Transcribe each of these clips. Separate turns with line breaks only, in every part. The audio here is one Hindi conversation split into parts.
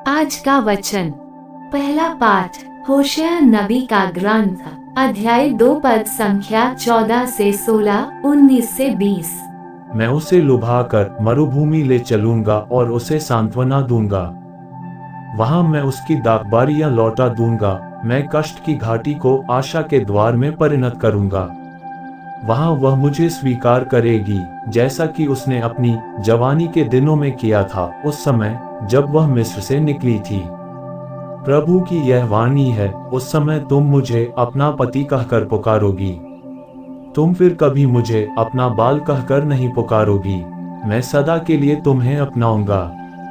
आज का वचन, पहला पाठ होशेया नबी का ग्रंथ, अध्याय 2 पद संख्या 14 से 16, 19 से 20।
मैं उसे लुभाकर मरुभूमि ले चलूंगा और उसे सांत्वना दूंगा। वहां मैं उसकी दागबारियां लौटा दूंगा। मैं कष्ट की घाटी को आशा के द्वार में परिणत करूंगा। वहां वह मुझे स्वीकार करेगी, जैसा कि उसने अपनी जवानी के दिनों में किया था, उस समय जब वह मिस्र से निकली थी। प्रभु की यह वाणी है, उस समय तुम मुझे अपना पति कहकर पुकारोगी। तुम फिर कभी मुझे अपना बाल कहकर नहीं पुकारोगी। मैं सदा के लिए तुम्हें अपनाऊंगा।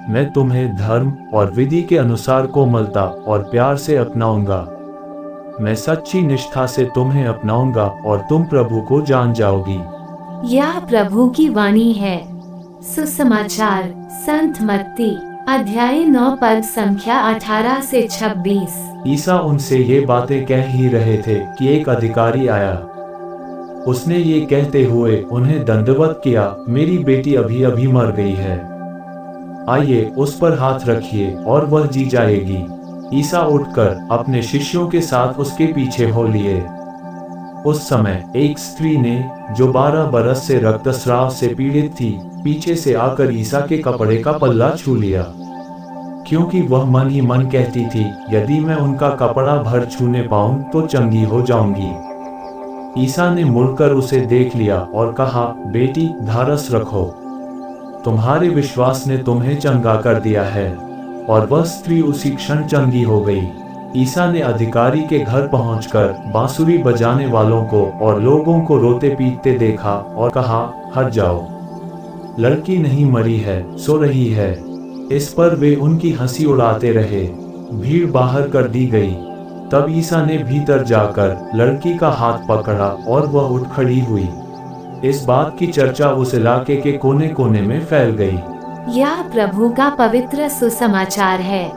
मैं तुम्हें धर्म और विधि के अनुसार कोमलता और प्यार से अपनाऊंगा। मैं सच्ची निष्ठा से तुम्हें अपनाऊंगा और तुम प्रभु को जान जाओगी।
यह प्रभु की वाणी है। सुसमाचार संत मत्ती अध्याय 9 पद संख्या 18 से 26।
ईसा उनसे ये बातें कह ही रहे थे कि एक अधिकारी आया। उसने ये कहते हुए उन्हें दंडवत किया, मेरी बेटी अभी अभी मर गई है। आइए उस पर हाथ रखिए और वह जी जाएगी। ईसा उठकर अपने शिष्यों के साथ उसके पीछे हो लिए। उस समय एक स्त्री ने, जो 12 बरस से रक्तस्राव से पीड़ित थी, पीछे से आकर ईसा के कपड़े का पल्ला छू लिया, क्योंकि वह मन ही मन कहती थी, यदि मैं उनका कपड़ा भर छूने पाऊं तो चंगी हो जाऊंगी। ईसा ने मुड़कर उसे देख लिया और कहा, बेटी, धारस रखो, तुम्हारे विश्वास ने तुम्हें चंगा कर दिया है। और वह स्त्री उसी क्षण चंगी हो गई। ईसा ने अधिकारी के घर पहुंचकर बांसुरी बजाने वालों को और लोगों को रोते पीटते देखा और कहा, हट जाओ, लड़की नहीं मरी है, सो रही है। इस पर वे उनकी हंसी उड़ाते रहे। भीड़ बाहर कर दी गई। तब ईसा ने भीतर जाकर लड़की का हाथ पकड़ा और वह उठ खड़ी हुई। इस बात की चर्चा उस इलाके के कोने कोने में फैल गई।
यह प्रभु का पवित्र सुसमाचार है।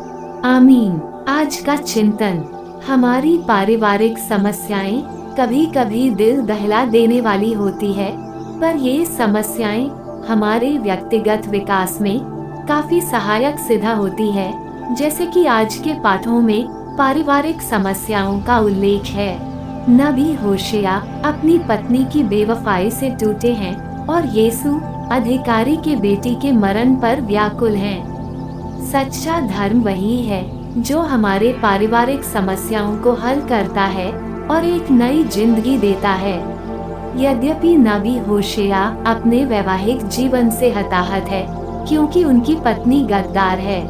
आमीन। आज का चिंतन, हमारी पारिवारिक समस्याएं कभी कभी दिल दहला देने वाली होती है, पर ये समस्याएं हमारे व्यक्तिगत विकास में काफी सहायक सिद्ध होती है। जैसे कि आज के पाठों में पारिवारिक समस्याओं का उल्लेख है। नबी होशेया अपनी पत्नी की बेवफाई से टूटे हैं और यीशु अधिकारी के बेटी के मरण पर व्याकुल हैं। सच्चा धर्म वही है जो हमारे पारिवारिक समस्याओं को हल करता है और एक नई जिंदगी देता है। यद्यपि नबी होशेया अपने वैवाहिक जीवन से हताहत है, क्योंकि उनकी पत्नी गद्दार है।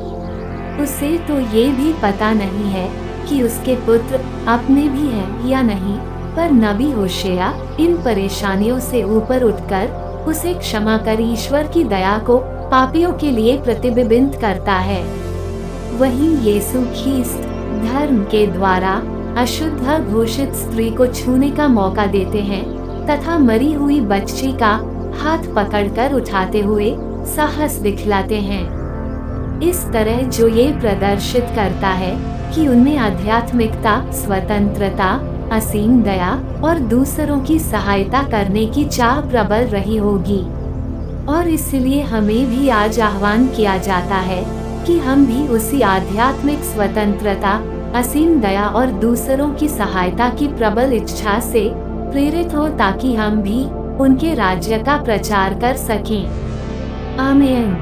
उसे तो ये भी पता नहीं है कि उसके पुत्र अपने भी हैं या नहीं, पर नबी होशेया इन परेशानियों से ऊपर उठकर उसे क्षमा कर ईश्वर की दया को पापियों के लिए प्रतिबिंबित करता है। वहीं यीशु ख्रीस्त धर्म के द्वारा अशुद्ध घोषित स्त्री को छूने का मौका देते हैं तथा मरी हुई बच्ची का हाथ पकड़कर उठाते हुए साहस दिखलाते हैं। इस तरह जो ये प्रदर्शित करता है कि उनमें आध्यात्मिकता, स्वतंत्रता, असीम दया और दूसरों की सहायता करने की चाह प्रबल रही होगी। और इसलिए हमें भी आज आह्वान किया जाता है कि हम भी उसी आध्यात्मिक स्वतंत्रता, असीम दया और दूसरों की सहायता की प्रबल इच्छा से प्रेरित हो, ताकि हम भी उनके राज्य का प्रचार कर सकें। आमीन।